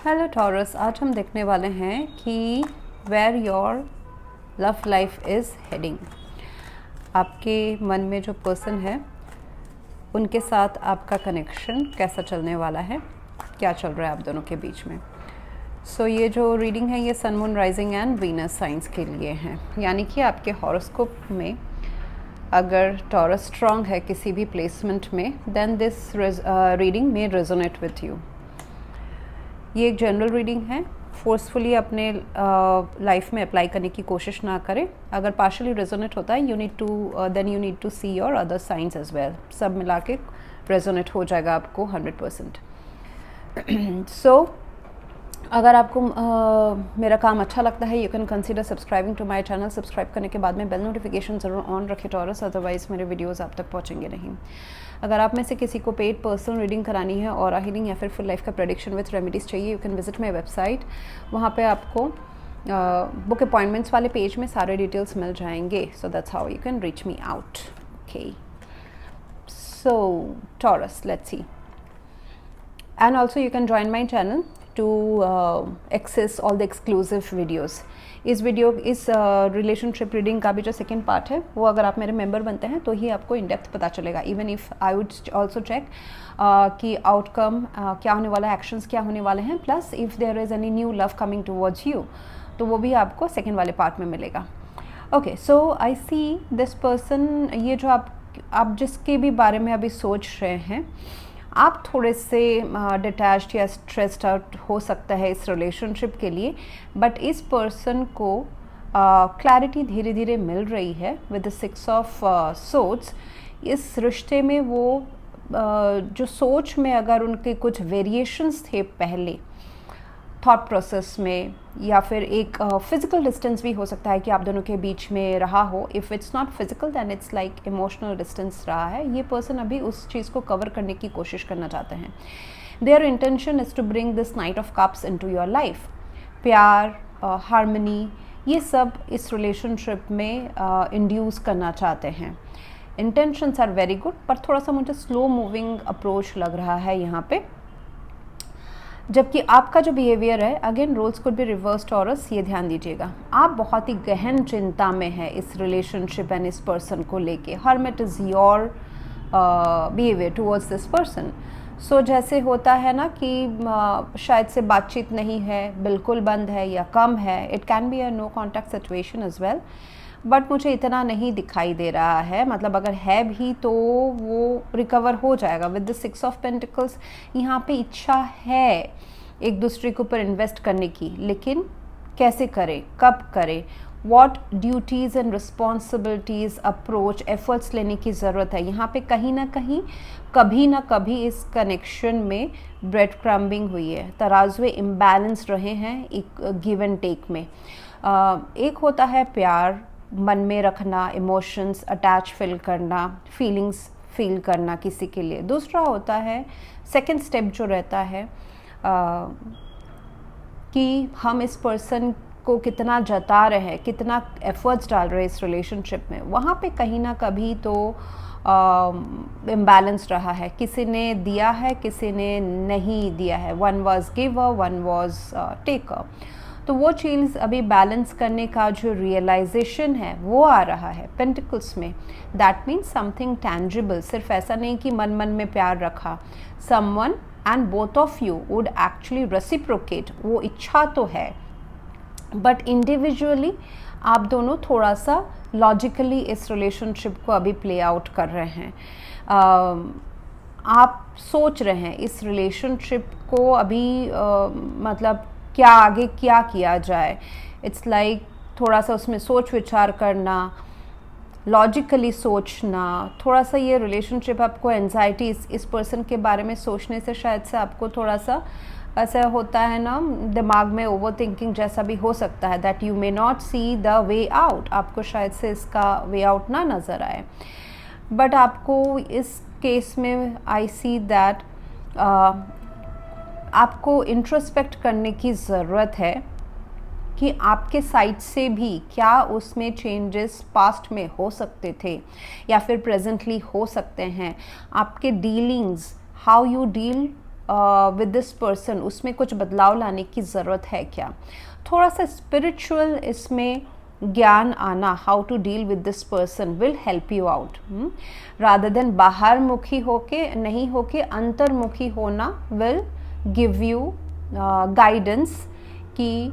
Hello taurus, आज हम देखने वाले हैं कि where your love life is heading. आपके मन में जो पर्सन है उनके साथ आपका कनेक्शन कैसा चलने वाला है, क्या चल रहा है आप दोनों के बीच में। ये जो रीडिंग है ये sun moon rising and Venus signs के लिए हैं, यानी कि आपके हॉरोस्कोप में अगर टॉरस स्ट्रॉन्ग है किसी भी प्लेसमेंट में, then this reading may resonate with you. ये एक जनरल रीडिंग है, फोर्सफुली अपने लाइफ में अप्लाई करने की कोशिश ना करें। अगर पार्शली रेजोनेट होता है then you need to see your other signs as well. सब मिला के रेजोनेट हो जाएगा आपको 100%। अगर आपको मेरा काम अच्छा लगता है, you can consider subscribing to my channel. Subscribe करने के बाद में बेल नोटिफिकेशन ज़रूर ऑन रखें टॉरस, अदरवाइज़ मेरे वीडियोस आप तक पहुंचेंगे नहीं। अगर आप में से किसी को पेड पर्सनल रीडिंग करानी है, ऑरा हीलिंग या फिर फुल लाइफ का प्रेडिक्शन विथ रेमेडीज़ चाहिए, you can visit my website. वहाँ पे आपको बुक अपॉइंटमेंट्स वाले पेज में सारे डिटेल्स मिल जाएंगे। So that's how you can reach me out. Okay, so taurus, let's see. And also you can join my channel to access all the exclusive videos. इस relationship reading का भी जो second part है वो अगर आप मेरे मेंबर बनते हैं तो ही आपको इन डेप्थ पता चलेगा। Even if I would also check कि आउटकम क्या होने वाला है, एक्शंस क्या होने वाले हैं, plus if there is any new love coming towards you, तो वो भी आपको सेकेंड वाले पार्ट में मिलेगा। Okay, so I see this person, ये जो आप जिसके भी बारे में अभी सोच रहे हैं, आप थोड़े से डिटैच्ड या स्ट्रेस्ड आउट हो सकता है इस रिलेशनशिप के लिए, बट इस पर्सन को क्लैरिटी धीरे धीरे मिल रही है विद द 6 ऑफ सोर्ड्स। इस रिश्ते में वो जो सोच में अगर उनके कुछ वेरिएशंस थे पहले थॉट प्रोसेस में, या फिर एक फिज़िकल डिस्टेंस भी हो सकता है कि आप दोनों के बीच में रहा हो। If it's not physical then it's like emotional distance रहा है। ये पर्सन अभी उस चीज़ को कवर करने की कोशिश करना चाहते हैं। Their intention is to bring this knight of cups into your life. प्यार, हार्मनी, ये सब इस रिलेशनशिप में इंड्यूस करना चाहते हैं। इंटेंशंस आर वेरी गुड, पर थोड़ा सा मुझे स्लो मूविंग अप्रोच लग रहा है यहाँ पे। जबकि आपका जो बिहेवियर है, again roles could be reverse Taurus, ये ध्यान दीजिएगा। आप बहुत ही गहन चिंता में है इस रिलेशनशिप एंड इस पर्सन को लेके। Hermit is your behaviour towards this person. So जैसे होता है ना कि शायद से बातचीत नहीं है, बिल्कुल बंद है या कम है। It can be a no contact situation as well, but मुझे इतना नहीं दिखाई दे रहा है। मतलब अगर है भी तो वो रिकवर हो जाएगा विद द 6 ऑफ पेंटिकल्स। यहाँ पे इच्छा है एक दूसरे के ऊपर इन्वेस्ट करने की, लेकिन कैसे करें, कब करें, what duties and responsibilities, approach, efforts लेने की ज़रूरत है। यहाँ पे कहीं ना कहीं कभी ना कभी इस कनेक्शन में ब्रेड क्रम्बिंग हुई है, तराजुए इम्बैलेंस रहे हैं एक गिव एंड टेक में। एक होता है प्यार, मन में रखना, इमोशंस अटैच फील करना, फीलिंग्स फील करना किसी के लिए। दूसरा होता है सेकंड स्टेप जो रहता है कि हम इस पर्सन को कितना जता रहे हैं, कितना एफर्ट्स डाल रहे हैं इस रिलेशनशिप में। वहाँ पे कहीं ना कभी तो इम्बैलेंस रहा है, किसी ने दिया है, किसी ने नहीं दिया है। One was giver, one was taker. तो वो चीज़ अभी बैलेंस करने का जो रियलाइजेशन है वो आ रहा है पेंटिकल्स में। That means something tangible. सिर्फ ऐसा नहीं कि मन मन में प्यार रखा। Someone and both of you would actually reciprocate. वो इच्छा तो है, बट इंडिविजुअली आप दोनों थोड़ा सा लॉजिकली इस रिलेशनशिप को अभी प्ले आउट कर रहे हैं। आप सोच रहे हैं इस रिलेशनशिप को अभी मतलब क्या आगे क्या किया जाए। इट्स लाइक थोड़ा सा उसमें सोच विचार करना, लॉजिकली सोचना। थोड़ा सा ये रिलेशनशिप आपको एंजाइटी इस पर्सन के बारे में सोचने से शायद से आपको थोड़ा सा ऐसा होता है ना, दिमाग में ओवर थिंकिंग जैसा भी हो सकता है, that you may not see the way out. आपको शायद से इसका वे आउट ना नज़र आए, बट आपको इस केस में आई सी दैट आपको इंट्रोस्पेक्ट करने की ज़रूरत है कि आपके साइड से भी क्या उसमें चेंजेस पास्ट में हो सकते थे या फिर प्रेजेंटली हो सकते हैं। आपके dealings, how you deal with this person, उसमें कुछ बदलाव लाने की ज़रूरत है क्या। थोड़ा सा स्पिरिचुअल इसमें ज्ञान आना, how to deal with this person will help you out, rather than बाहर मुखी होके नहीं होके अंतर्मुखी होना विल गिव यू गाइडेंस कि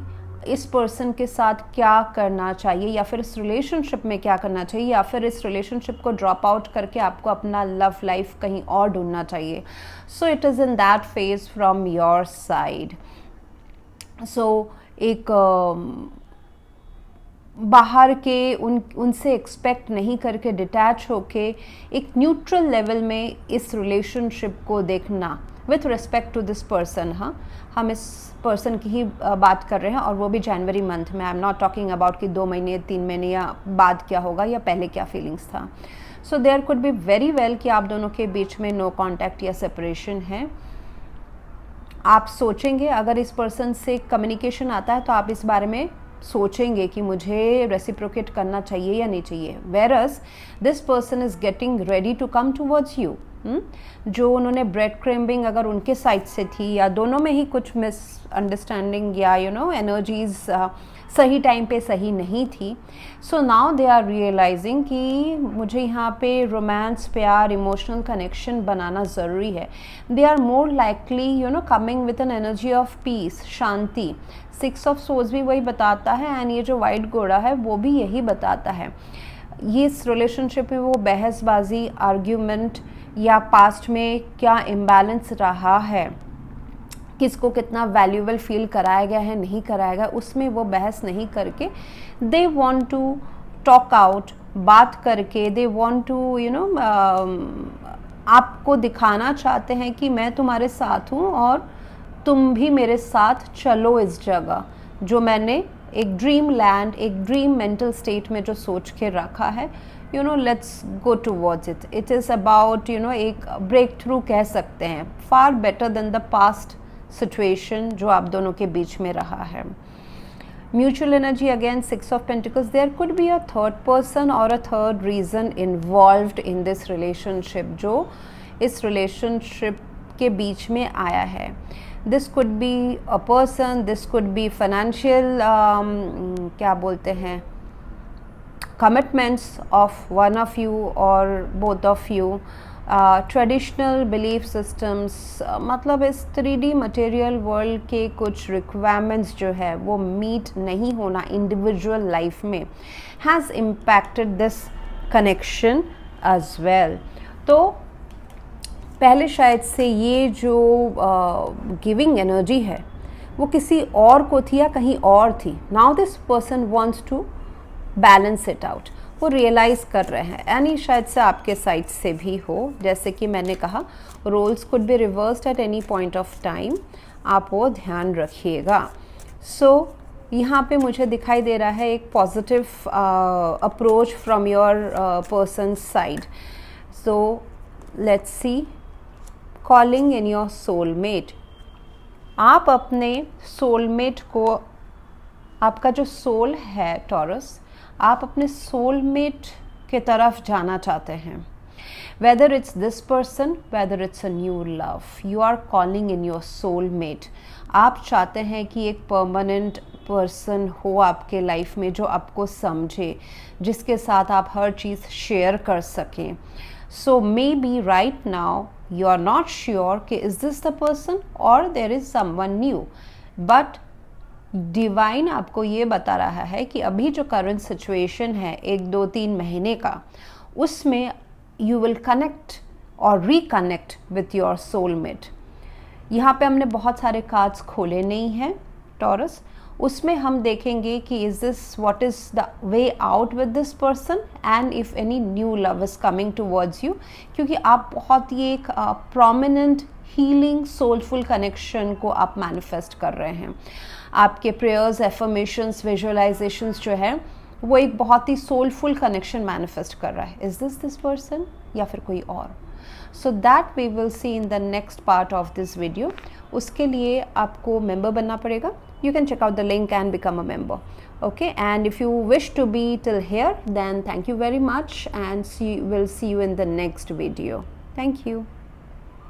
इस पर्सन के साथ क्या करना चाहिए, या फिर इस रिलेशनशिप में क्या करना चाहिए, या फिर इस रिलेशनशिप को ड्रॉप आउट करके आपको अपना लव लाइफ कहीं और ढूंढना चाहिए। So it is in that phase from your side. So एक बाहर के उनसे एक्सपेक्ट नहीं करके डिटैच होके एक न्यूट्रल लेवल में इस रिलेशनशिप को देखना with respect to this person. हाँ, हम इस पर्सन की ही बात कर रहे हैं, और वो भी जनवरी मंथ में। I am not talking about कि 2 महीने 3 महीने या बाद क्या होगा या पहले क्या फीलिंग्स था। So there could be very well कि आप दोनों के बीच में नो कॉन्टैक्ट या सेपरेशन है। आप सोचेंगे, अगर इस पर्सन से कम्युनिकेशन आता है तो आप इस बारे में सोचेंगे कि मुझे रेसिप्रोकेट करना चाहिए या नहीं चाहिए। Whereas this person is getting ready to come towards you. जो उन्होंने ब्रेड क्रैम्बिंग अगर उनके साइड से थी, या दोनों में ही कुछ मिसअंडरस्टैंडिंग या एनर्जीज सही टाइम पे सही नहीं थी, so now they are realising कि मुझे यहाँ पे रोमांस, प्यार, इमोशनल कनेक्शन बनाना ज़रूरी है। They are more likely coming with an energy of peace, शांति। 6 ऑफ सोर्ड्स भी वही बताता है, एंड ये जो वाइट घोड़ा है वो भी यही बताता है। ये इस रिलेशनशिप में वो बहसबाजी, आर्ग्यूमेंट या पास्ट में क्या इम्बैलेंस रहा है, किसको कितना वैल्यूएबल फील कराया गया है, नहीं कराया गया, उसमें वो बहस नहीं करके they want to talk out, बात करके दे वांट टू आपको दिखाना चाहते हैं कि मैं तुम्हारे साथ हूँ और तुम भी मेरे साथ चलो इस जगह जो मैंने एक ड्रीम लैंड, एक ड्रीम मेंटल स्टेट में जो सोच के रखा है। Let's go towards it. It is about एक ब्रेक थ्रू कह सकते हैं, far better than the past situation जो आप दोनों के बीच में रहा है। Mutual energy again 6 of pentacles, there could be a third person और a third reason involved in this relationship जो इस रिलेशनशिप के बीच में आया है। This could be a person, this could be financial क्या बोलते हैं, commitments of one of you और both of you, traditional belief systems, मतलब इस 3D मटेरियल वर्ल्ड के कुछ रिक्वायरमेंट्स जो है वो मीट नहीं होना इंडिविजुअल लाइफ में has impacted this connection as well. तो पहले शायद से ये जो गिविंग एनर्जी है वो किसी और को थी या कहीं और थी। Now this person wants to balance it out, वो रियलाइज़ कर रहे हैं। यानी शायद से आपके साइड से भी हो, जैसे कि मैंने कहा roles could be reversed at any point of time, आप वो ध्यान रखिएगा। सो यहाँ पे मुझे दिखाई दे रहा है एक positive approach from your person side. So let's see, calling in your soulmate. आप अपने सोलमेट को, आपका जो सोल है टॉरस, आप अपने सोलमेट के तरफ जाना चाहते हैं। Whether it's this person, whether it's a new love, you are calling in your soulmate. आप चाहते हैं कि एक परमानेंट पर्सन हो आपके लाइफ में जो आपको समझे, जिसके साथ आप हर चीज़ शेयर कर सकें। So maybe right now you are not sure कि is this the person or there is someone new, but divine आपको ये बता रहा है कि अभी जो करंट सिचुएशन है 1-2-3 महीने का, उसमें you will connect और reconnect with your soulmate। यहाँ पे हमने बहुत सारे कार्ड्स खोले नहीं हैं टॉरस, उसमें हम देखेंगे कि is this what is the way out with this person and if any new love is coming towards you, क्योंकि आप बहुत ही एक प्रोमिनेंट हीलिंग सोलफुल कनेक्शन को आप मैनिफेस्ट कर रहे हैं। आपके प्रेयर्स, एफर्मेशंस, विजुअलाइजेशंस जो है वो एक बहुत ही सोलफुल कनेक्शन मैनिफेस्ट कर रहा है। इज दिस पर्सन या फिर कोई और? So that we will see in the next part of this video. उसके लिए आपको मेंबर बनना पड़ेगा। You can check out the link and become a member. Okay, and if you wish to be till here, then thank you very much, and we'll see you in the next video. Thank you.